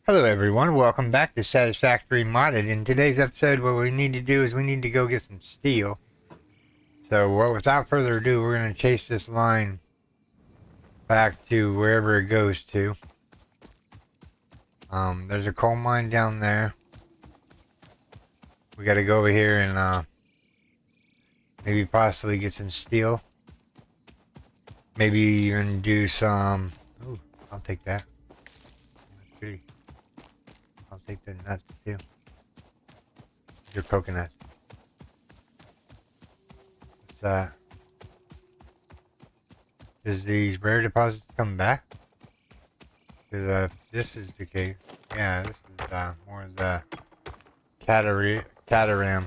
Hello everyone, welcome back to Satisfactory Modded. In today's episode, what we need to do is we need to go get some steel. So without further ado, we're going to chase this line back to wherever it goes to. There's a coal mine down there. We got to go over here and maybe possibly get some steel. Maybe even do some... Ooh, I'll take that. That's pretty. I'll take the nuts too. Your coconut. What's that? Does these rare deposits come back? Because this is the case. Yeah, this is more of the Cataram.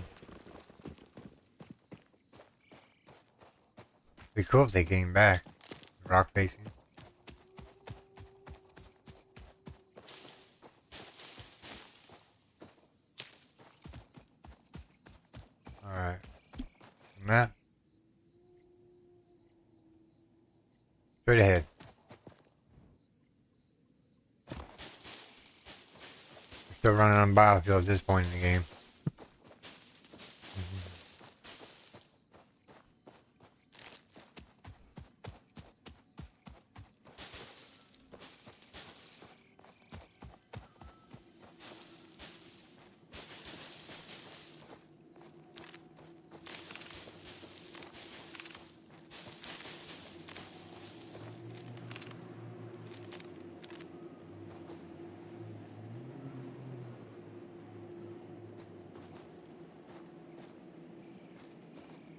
Be cool if they came back. Rock facing. Alright. Map. Straight ahead. We're still running on biofuel at this point in the game.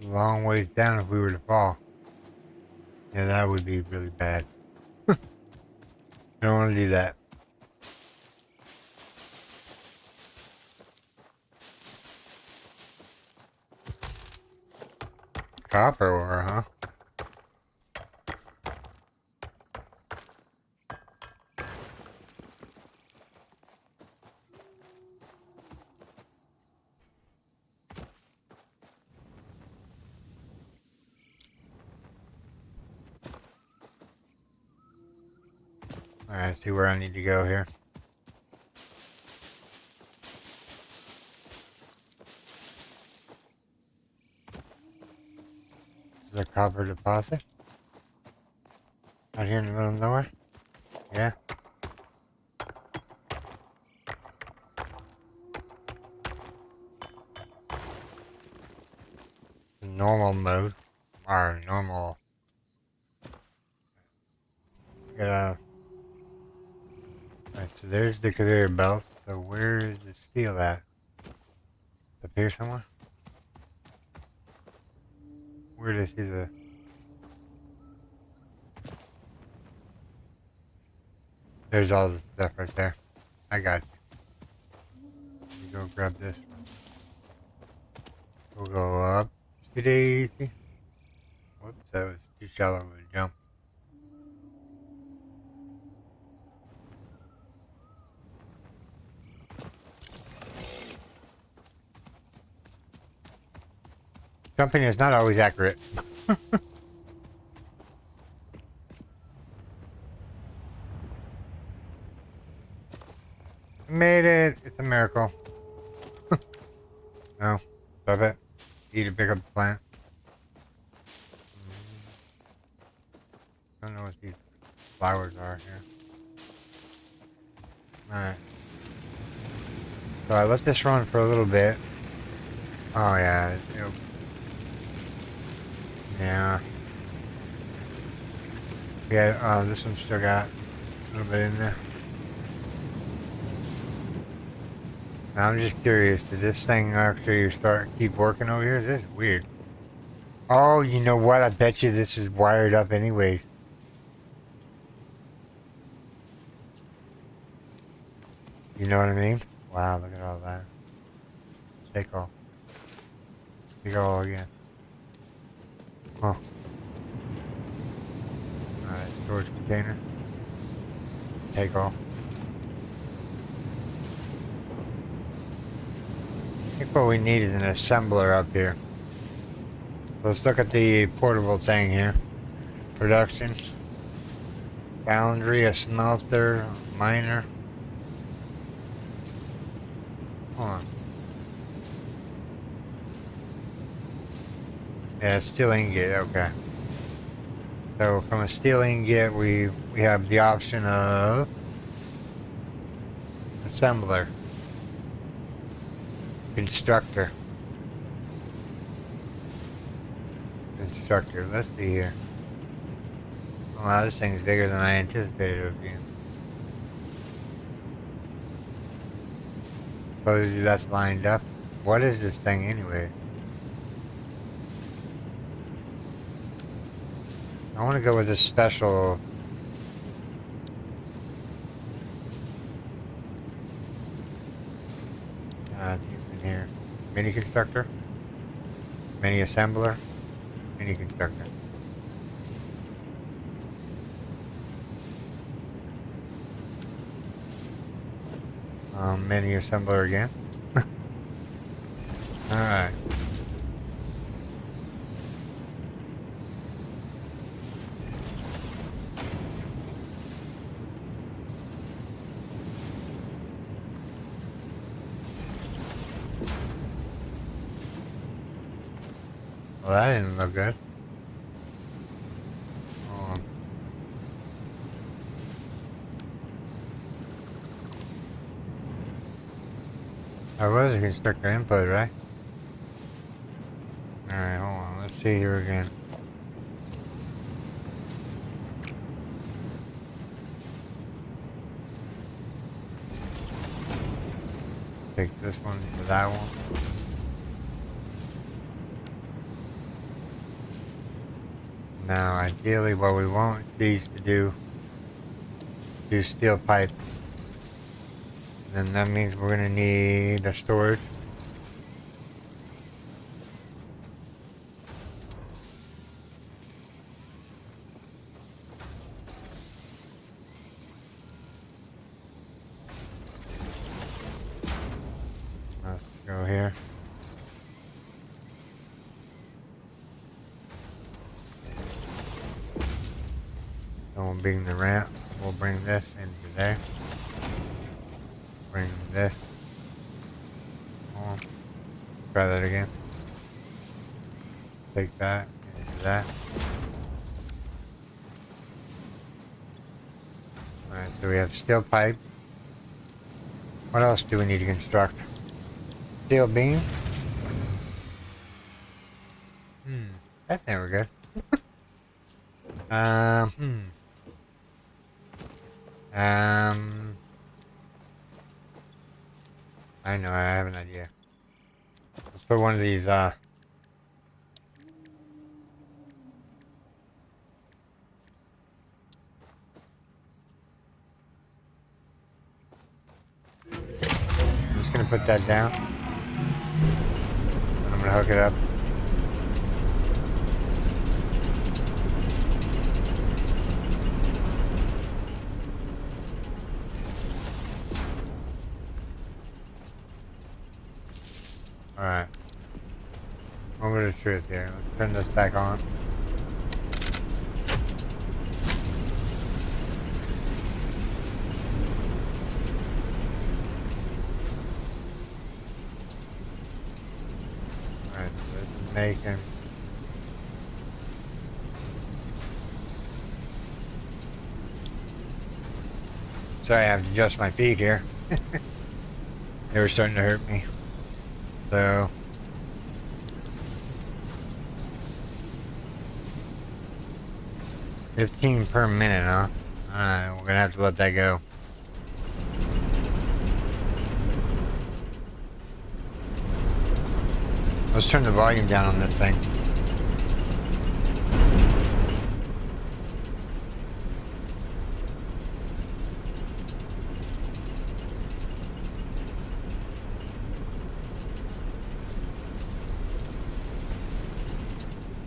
Long ways down if we were to fall. Yeah, that would be really bad. I don't want to do that. Copper ore, huh? Alright, see where I need to go here. Is there a copper deposit? Out here in the middle of nowhere? Yeah. Normal mode. Or normal. Alright, so there's the conveyor belt. So where is the steel at? Up here somewhere? Where do I see the... There's all the stuff right there. I got you. Let me go grab this. We'll go up. Easy. Whoops, that was too shallow of a jump. Jumping is not always accurate. Made it. It's a miracle. No. Love it. Need to pick up the plant. I don't know what these flowers are here. Alright. So I let this run for a little bit. Oh yeah. Yeah. Yeah, this one's still got a little bit in there. Now I'm just curious, did this thing actually keep working over here? This is weird. Oh, you know what? I bet you this is wired up anyways. You know what I mean? Wow, look at all that. Take all. Take all again. Huh. Alright, storage container. Take all. I think what we need is an assembler up here. Let's look at the portable thing here. Production. Foundry, a smelter, a miner. Hold on. Yeah, steel ingot, okay. So from a steel ingot, we have the option of assembler, constructor. Let's see here. Oh, wow, this thing's bigger than I anticipated it would be. Suppose that's lined up. What is this thing anyway? I want to go with this special. In here. Mini constructor. Mini assembler. Mini constructor. Mini assembler again. Alright. Well, that didn't look good. I was a constructor input, right? Alright, hold on. Let's see here again. Take this one to that one. Now, ideally, what we want these to do steel pipe. And that means we're going to need a storage. Let's go here. And we'll bring the ramp. We'll bring this into there. Bring this. Hold on. Try that again. Take that into that. Alright, so we have steel pipe. What else do we need to construct? Steel beam? That's never good. I know, I have an idea. Let's put one of these, I'm just gonna put that down. And I'm gonna hook it up. Alright. Moment of truth here. Let's turn this back on. Alright, so this is making. Sorry, I have to adjust my feet here. They were starting to hurt me. So 15 per minute, huh? Alright, we're gonna have to let that go. Let's turn the volume down on this thing.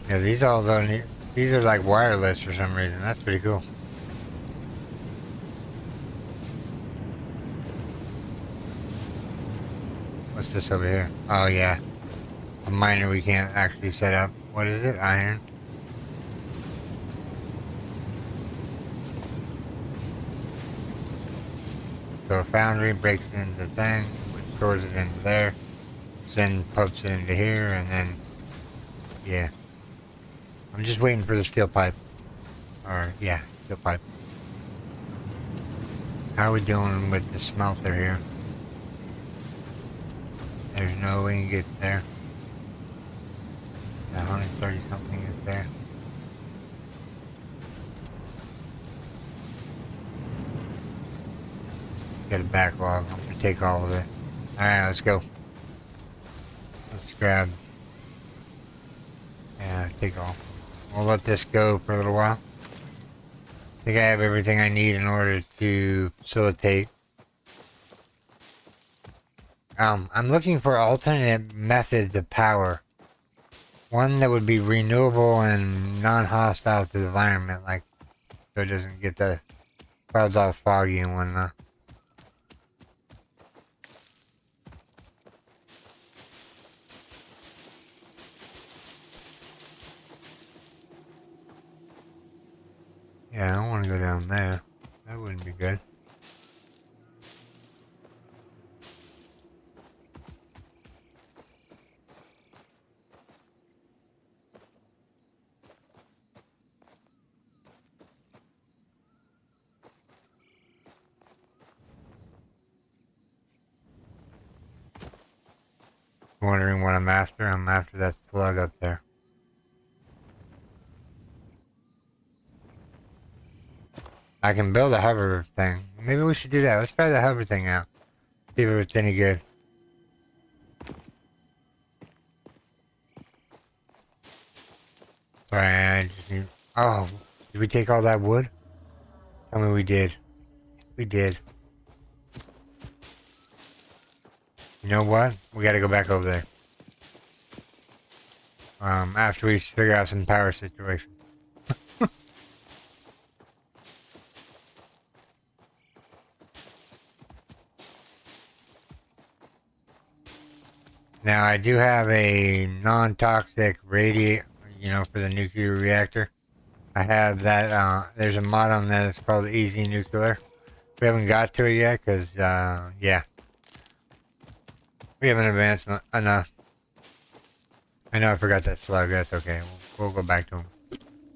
Yeah, these all don't need, these are like wireless for some reason. That's pretty cool. What's this over here? Oh yeah, a miner we can't actually set up. What is it? Iron. So a foundry breaks into the thing, which stores it into there, then pumps it into here, and then, yeah. I'm just waiting for the steel pipe. Or, yeah, steel pipe. How are we doing with the smelter here? There's no way you can get there. 130 something is there. Get a backlog. I'm gonna take all of it. Alright, let's go. Let's grab. Yeah, take all. We'll let this go for a little while. I think I have everything I need in order to facilitate. I'm looking for alternate methods of power. One that would be renewable and non-hostile to the environment, like so it doesn't get the clouds all foggy and whatnot. Yeah, I don't want to go down there. That wouldn't be good. Wondering what I'm after? I'm after that slug up there. I can build a hover thing. Maybe we should do that. Let's try the hover thing out. See if it's any good. Sorry, I just need... Oh, did we take all that wood? Tell me we did. We did. You know what? We gotta go back over there. After we figure out some power situation. Now, I do have a non-toxic radiator, you know, for the nuclear reactor. I have that, there's a mod on that. It's called Easy Nuclear. We haven't got to it yet because, yeah. We haven't advanced enough. I know I forgot that slug. That's okay. We'll go back to him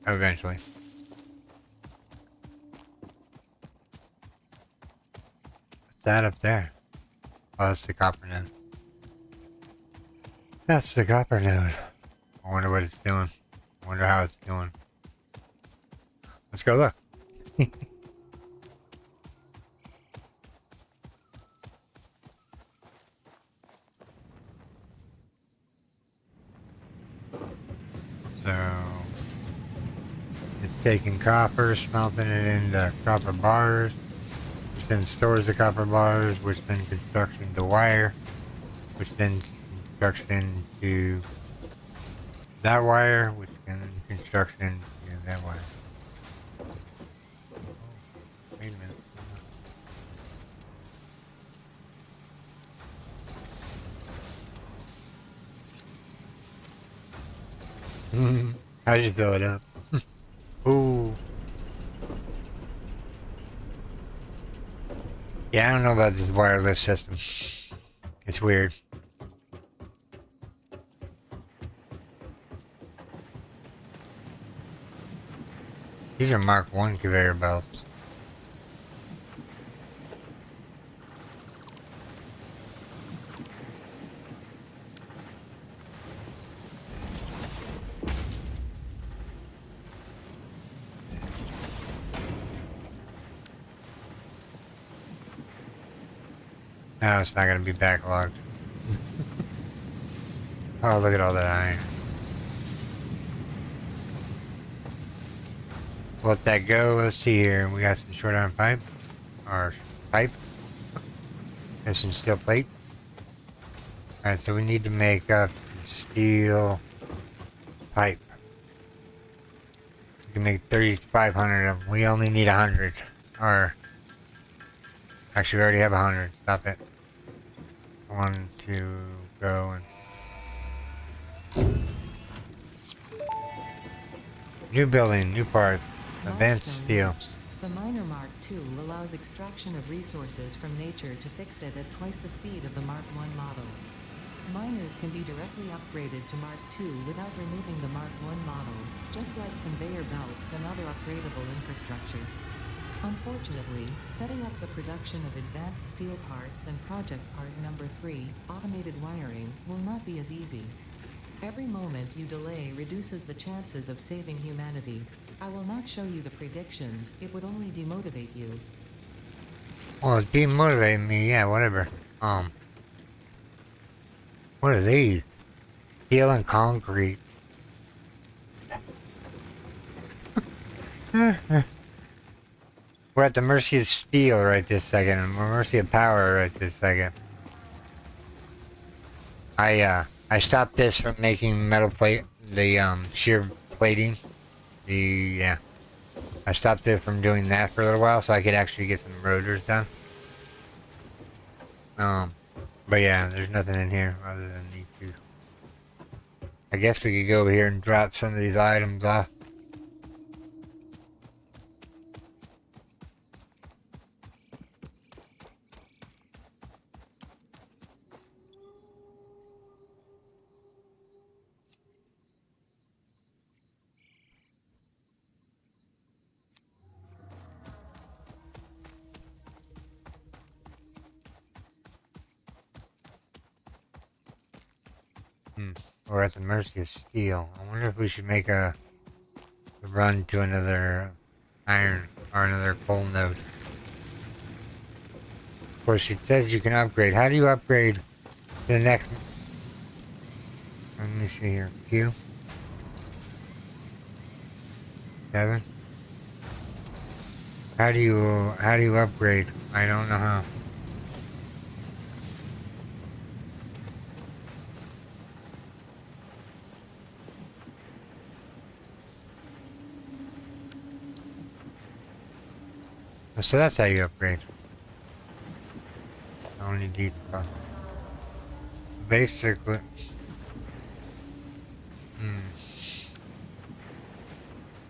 eventually. What's that up there? Oh, that's the copper node. That's the copper node. I wonder what it's doing. I wonder how it's doing. Let's go look. So, it's taking copper, smelting it into copper bars, which then stores the copper bars, which then constructs into wire, which then constructs into that wire, which then constructs into that wire. Oh, wait a minute. How did you fill it up? Ooh. Yeah, I don't know about this wireless system. It's weird. These are Mark 1 conveyor belts. No, it's not going to be backlogged. Oh, look at all that iron. Let that go. Let's see here. We got some short iron pipe. Or pipe. There's some steel plate. Alright, so we need to make up some steel pipe. We can make 3,500 of them. We only need 100. Or, actually, we already have 100. Stop it. I want to go and... New building, new part. Advanced steel. The Miner Mark II allows extraction of resources from nature to FICSIT at twice the speed of the Mark I model. Miners can be directly upgraded to Mark II without removing the Mark I model, just like conveyor belts and other upgradable infrastructure. Unfortunately, setting up the production of advanced steel parts and project part number 3, automated wiring, will not be as easy. Every moment you delay reduces the chances of saving humanity. I will not show you the predictions, it would only demotivate you. Well, demotivate me, yeah, whatever. What are these? Steel and concrete. We're at the mercy of steel right this second, and we're mercy of power right this second. I stopped this from making metal plate, the shear plating. Yeah. I stopped it from doing that for a little while so I could actually get some rotors done. But yeah, there's nothing in here other than these two. I guess we could go over here and drop some of these items off. We're at the mercy of steel. I wonder if we should make a run to another iron or another coal node. Of course, it says you can upgrade. How do you upgrade to the next? Let me see here. Q. 7. How do you upgrade? I don't know how. So that's how you upgrade. Only deep. Basically.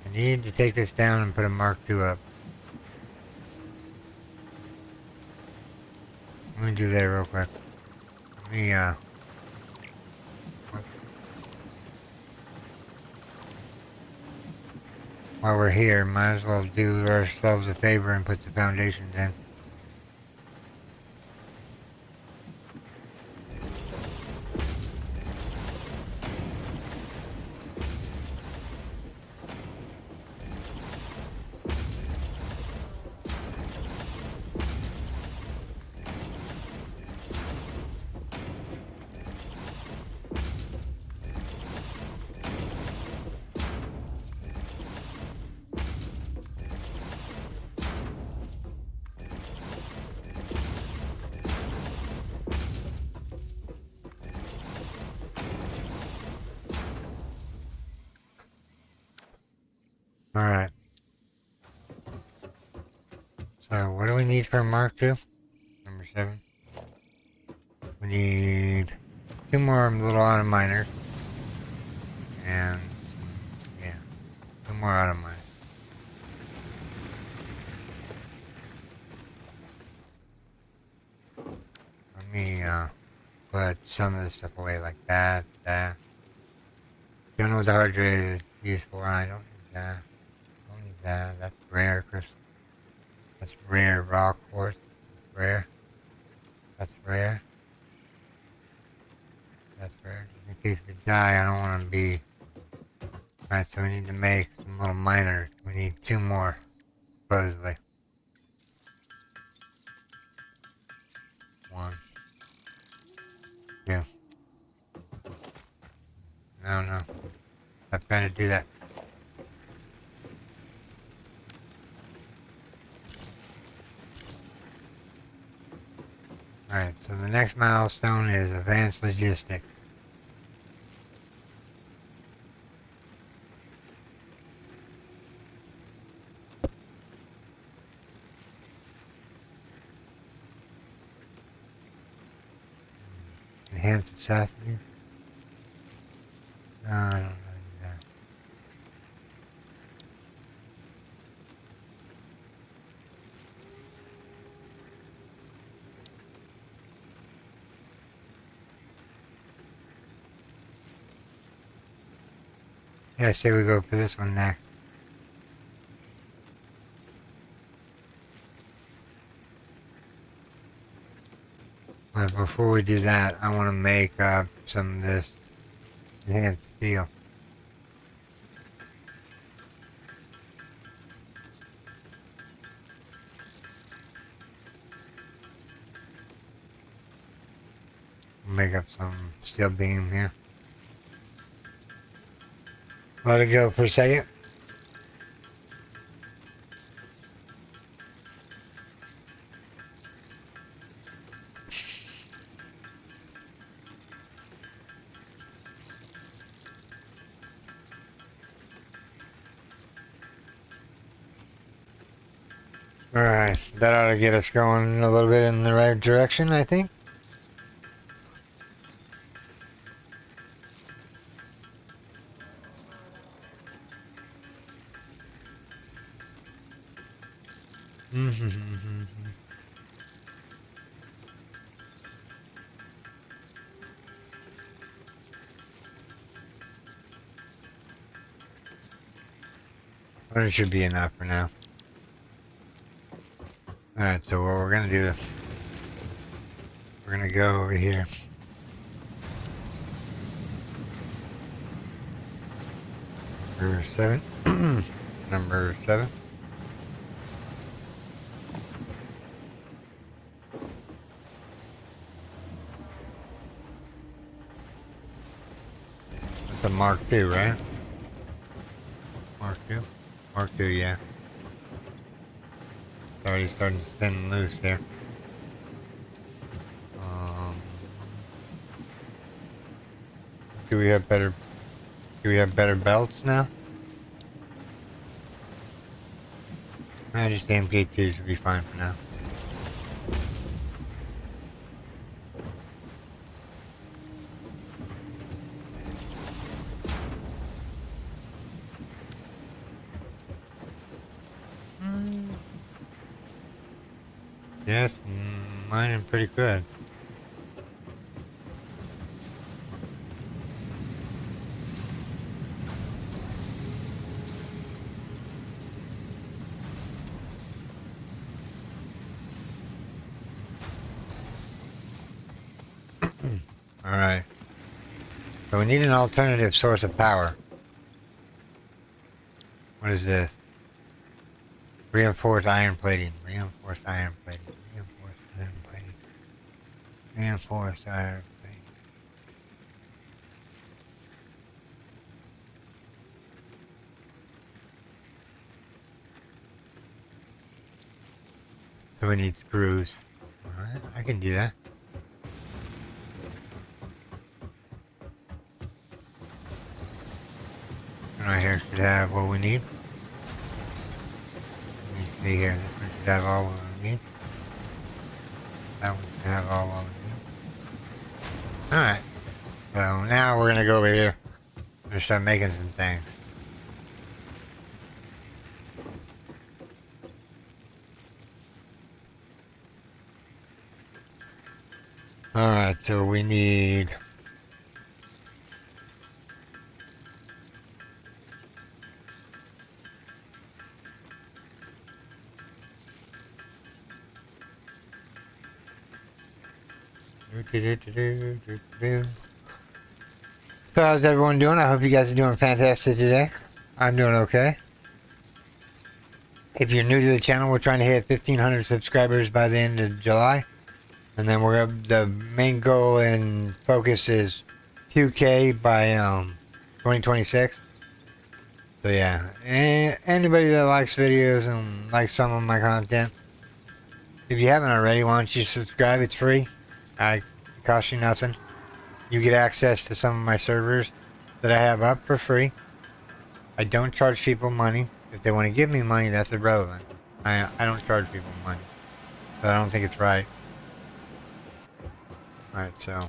I need to take this down and put a Mark II up. Let me do that real quick. Let me, while we're here, might as well do ourselves a favor and put the foundations in. Alright. So, what do we need for a Mark II? Number 7. We need 2 more little auto miners. And, yeah, 2 more auto miners. Let me, put some of this stuff away like that. Don't know what the hard drive is used for. I don't need that. Don't need that. That's rare crystal. That's rare rock quartz. That's rare. That's rare. That's rare. Just in case we die, I don't want to be. Alright, so we need to make some little miners. We need 2 more, supposedly. 1, 2. No. I'm trying to do that. Alright, so the next milestone is advanced logistics. Enhanced necessity. No, I don't really need that. Yeah, I say we go for this one next. But before we do that, I want to make some of this enhanced steel. Make up some steel beam here. Let it go for a second. Alright, that ought to get us going a little bit in the right direction, I think. But it should be enough for now. Alright, so what we're gonna do, we're gonna go over here. Number 7. Number 7. That's a Mark II, right? Mark II? Mark II, yeah. It's already starting to spin loose there. Do we have better belts now? Just the MK2s will be fine for now. Yes, mining pretty good. Alright. So we need an alternative source of power. What is this? Reinforced iron plating. Reinforced iron plating. Reinforced iron plating. Reinforced iron plating. So we need screws. Alright, I can do that. Right here should have what we need. Let me see here. This one should have all what we need. That one should have all what we need. Alright. So now we're gonna go over here and start making some things. Alright, so we need So how's everyone doing? I hope you guys are doing fantastic today. I'm doing okay. If you're new to the channel, we're trying to hit 1,500 subscribers by the end of July. And then the main goal and focus is 2K by 2026. So yeah, anybody that likes videos and likes some of my content, if you haven't already, why don't you subscribe? It's free. It costs you nothing. You get access to some of my servers that I have up for free. I don't charge people money. If they want to give me money, that's irrelevant. I don't charge people money. But I don't think it's right. Alright, so.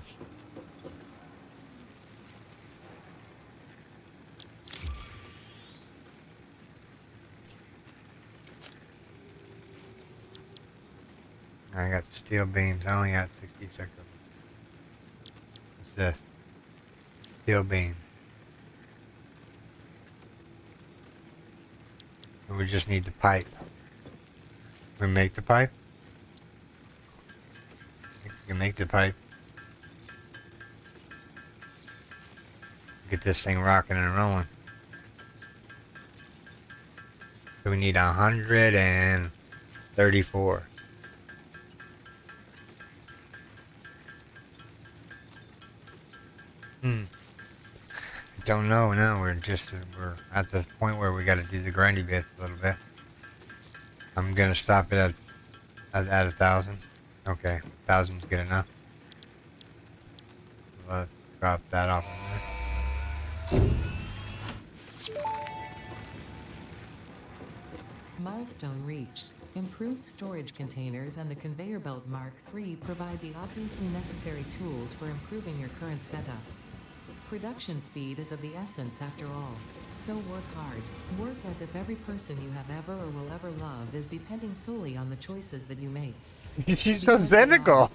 I got steel beams. I only got 66 of them. What's this? Steel beam. And we just need the pipe. We make the pipe. We can make the pipe. Get this thing rocking and rolling. So we need 134. Don't know now. We're at the point where we got to do the grindy bits a little bit. I'm gonna stop it at 1,000. Okay, 1,000's good enough. Let's drop that off. Milestone reached. Improved storage containers and the conveyor belt Mark III provide the obviously necessary tools for improving your current setup. Production speed is of the essence after all. So work hard. Work as if every person you have ever or will ever love is depending solely on the choices that you make. She's so Because they cynical.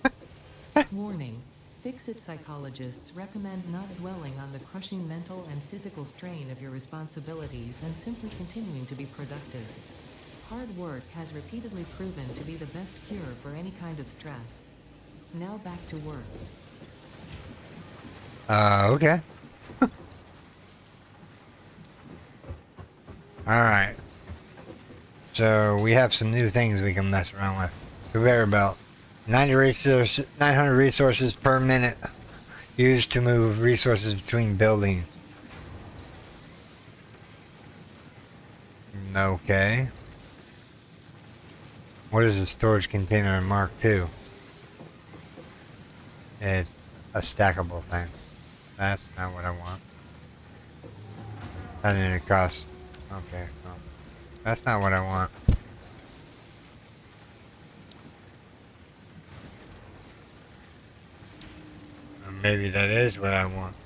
are. Warning. FICSIT psychologists recommend not dwelling on the crushing mental and physical strain of your responsibilities and simply continuing to be productive. Hard work has repeatedly proven to be the best cure for any kind of stress. Now back to work. Okay. Alright. So we have some new things we can mess around with. Conveyor belt. 900 resources per minute. Used to move resources between buildings. Okay. What is a storage container in Mark II? It's a stackable thing. That's not what I want. And then it costs. Okay, well, that's not what I want. Or maybe that is what I want.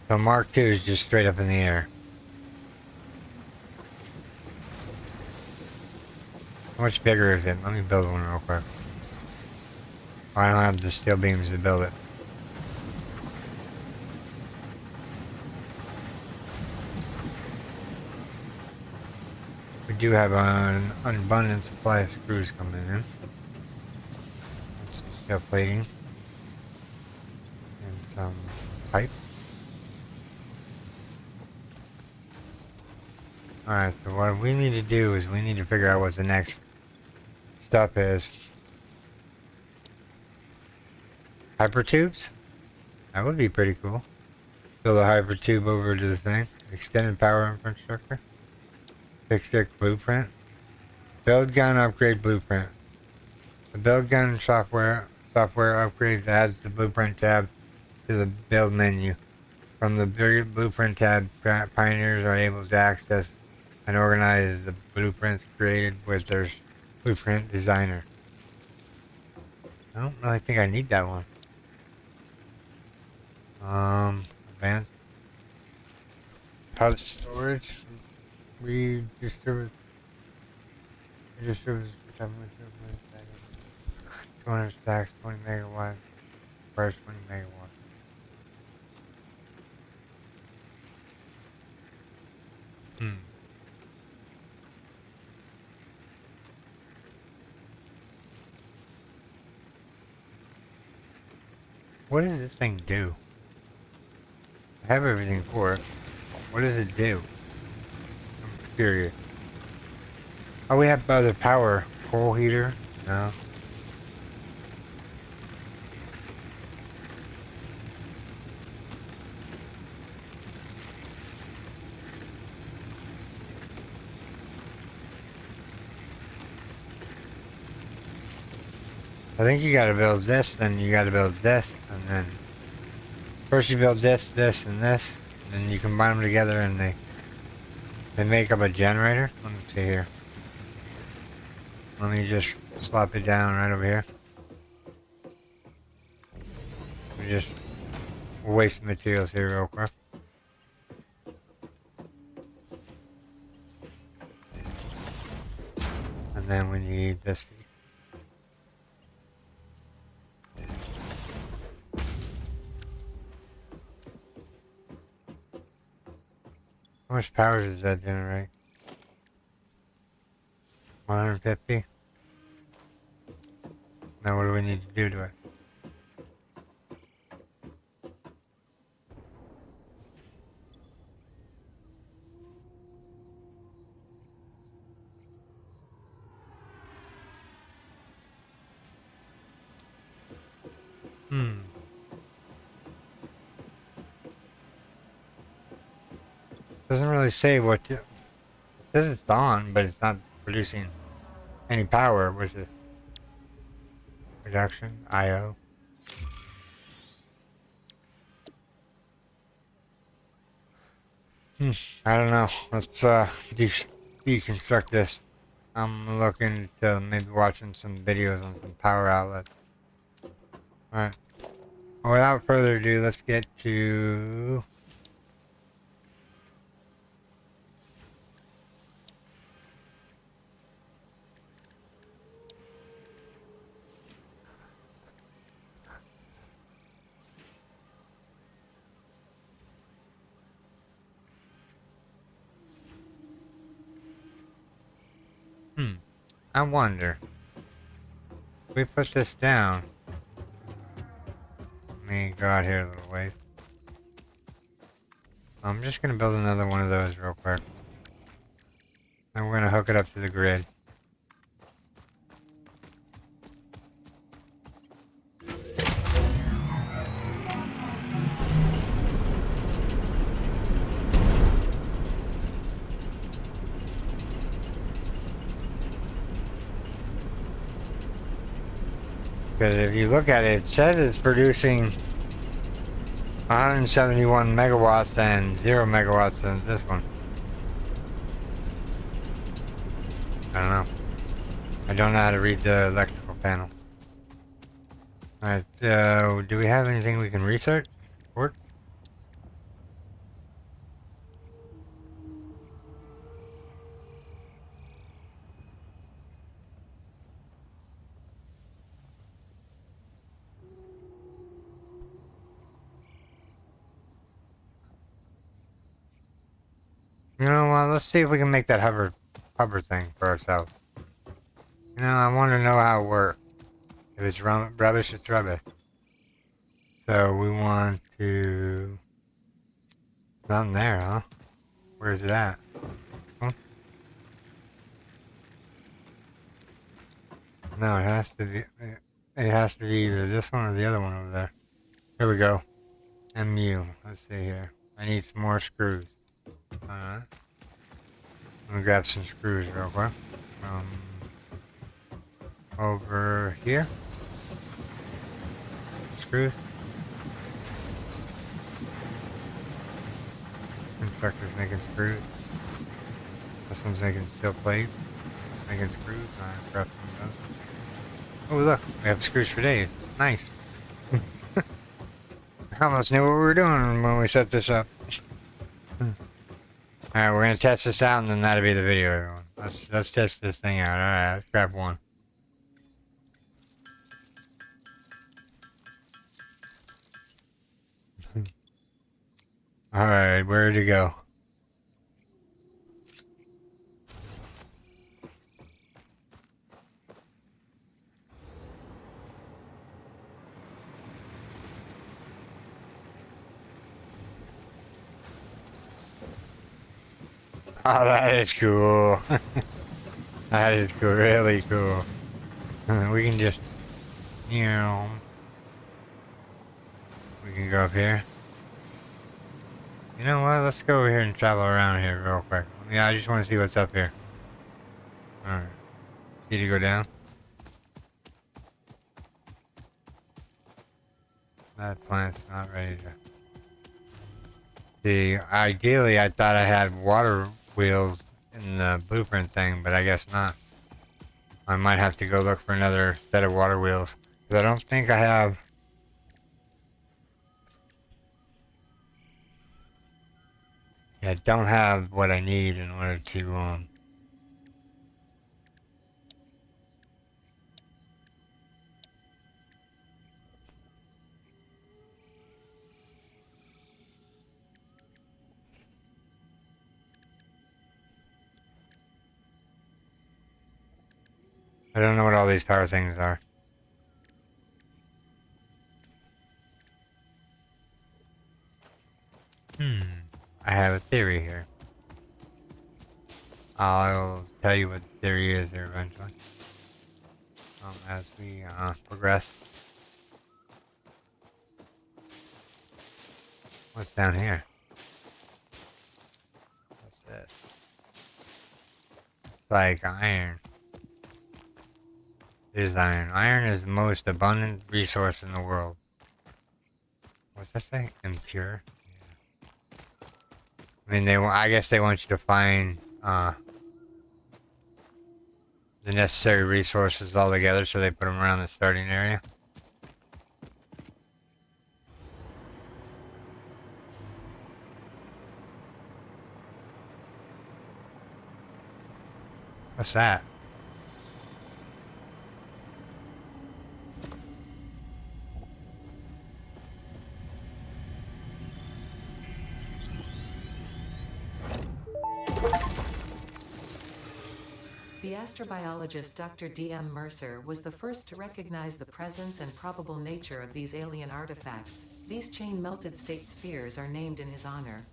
So Mark II is just straight up in the air. How much bigger is it? Let me build one real quick. I don't have the steel beams to build it. We do have an abundant supply of screws coming in. Some steel plating. And some pipe. Alright, so what we need to do is we need to figure out what the next stuff is. Hypertubes? That would be pretty cool. Build a hypertube over to the thing. Extended power infrastructure. FICSIT blueprint. Build gun upgrade blueprint. The build gun software upgrade adds the blueprint tab to the build menu. From the blueprint tab, pioneers are able to access and organize the blueprints created with their blueprint designer. I don't really think I need that one. Advanced hub storage. Redistribute 200 stacks, 20 megawatts, requires 20 megawatts. What does this thing do? I have everything for it. What does it do? I'm curious. Oh, we have other power. Coal heater? No. I think you gotta build this, then you gotta build this, and then first you build this, this, and this, and then you combine them together and they make up a generator. Let me see here. Let me just slop it down right over here. We'll waste materials here real quick. And then we need this. How much power does that generate? 150? Now what do we need to do to it? Doesn't really say what to, it says it's on, but it's not producing any power, which is reduction, IO. I don't know. Let's deconstruct this. I'm looking to maybe watching some videos on some power outlets. Alright. Without further ado, let's get to... I wonder. If we put this down... Let me go out here a little ways. I'm just going to build another one of those real quick. And we're going to hook it up to the grid. Because if you look at it, it says it's producing 171 megawatts and 0 megawatts in this one. I don't know. I don't know how to read the electrical panel. Alright, do we have anything we can research? Work? You know what, let's see if we can make that hover thing for ourselves. You know, I want to know how it works. If it's rubbish, it's rubbish. So we want to... Nothing there, huh? Where's it at? Huh? No, it has to be... It has to be either this one or the other one over there. Here we go. MU. Let's see here. I need some more screws. Alright. Let me grab some screws real quick. Over here. Screws. Constructor's making screws. This one's making steel plate. Making screws. Alright, grab some of those. Oh look, we have screws for days. Nice. I almost knew what we were doing when we set this up. Alright, we're gonna test this out and then that'll be the video, everyone. Let's test this thing out. Alright, let's grab one. Alright, where'd it go? Oh, that is cool. That is cool, really cool. We can just, you know, we can go up here. You know what? Let's go over here and travel around here real quick. Yeah, I just want to see what's up here. Alright. See to go down. That plant's not ready to... See, ideally I thought I had water wheels in the blueprint thing, but I guess not. I might have to go look for another set of water wheels. Because I don't think I have... Yeah, I don't have what I need in order to, I don't know what all these power things are. I have a theory here. I'll tell you what the theory is here eventually. As we progress. What's down here? What's this? It's like iron. It is iron. Iron is the most abundant resource in the world. What's that say? Impure? Yeah. I mean, I guess they want you to find the necessary resources all together, so they put them around the starting area. What's that? The astrobiologist Dr. D.M. Mercer was the first to recognize the presence and probable nature of these alien artifacts. These chain-melted state spheres are named in his honor.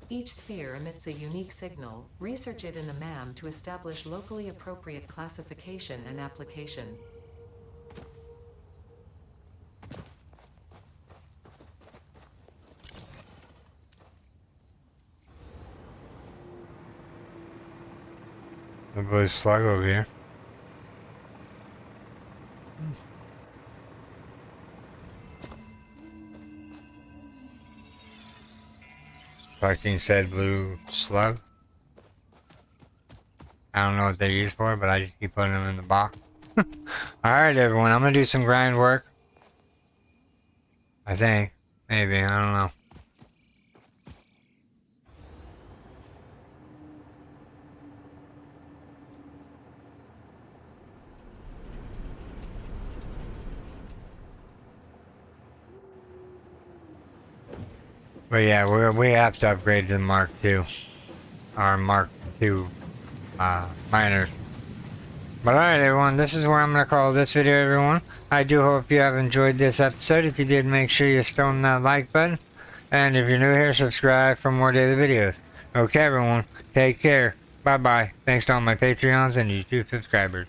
Each sphere emits a unique signal. Research it in the MAM to establish locally appropriate classification and application. The blue slug over here. Collecting said blue slug. I don't know what they're used for, but I just keep putting them in the box. Alright everyone, I'm gonna do some grind work. I think. Maybe, I don't know. But yeah, we have to upgrade to the Mark II. Our Mark II miners. But alright everyone, this is where I'm going to call this video everyone. I do hope you have enjoyed this episode. If you did, make sure you stone that like button. And if you're new here, subscribe for more daily videos. Okay everyone, take care. Bye bye. Thanks to all my Patreons and YouTube subscribers.